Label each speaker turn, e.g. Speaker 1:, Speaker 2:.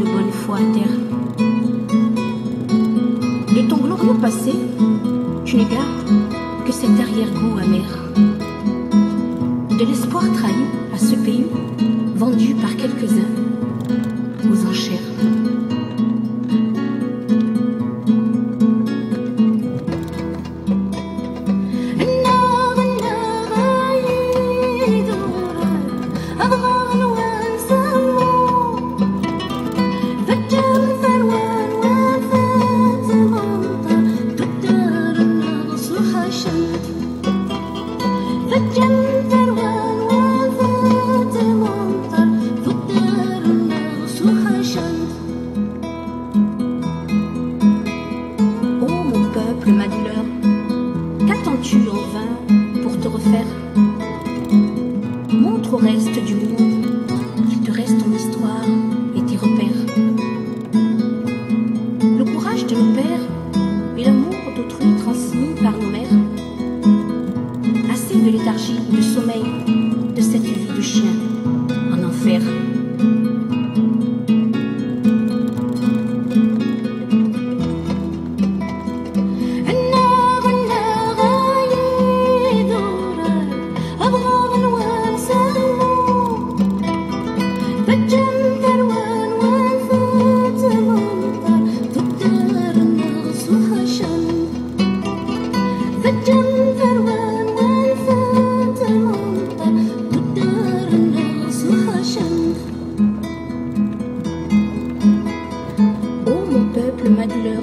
Speaker 1: une bonne fois à terre. De ton glorieux passé, tu ne gardes que cet arrière-goût amer. De l'espoir trahi à ce pays, vendu par quelques-uns aux enchères. Ma douleur, qu'attends-tu en vain pour te refaire? Montre au reste du monde qu'il te reste ton histoire et tes repères. Le courage de nos pères et l'amour d'autrui transmis par nos mères. Assez de léthargie, de sommeil, de cette vie de chien en enfer. Oh mon peuple, ma douleur,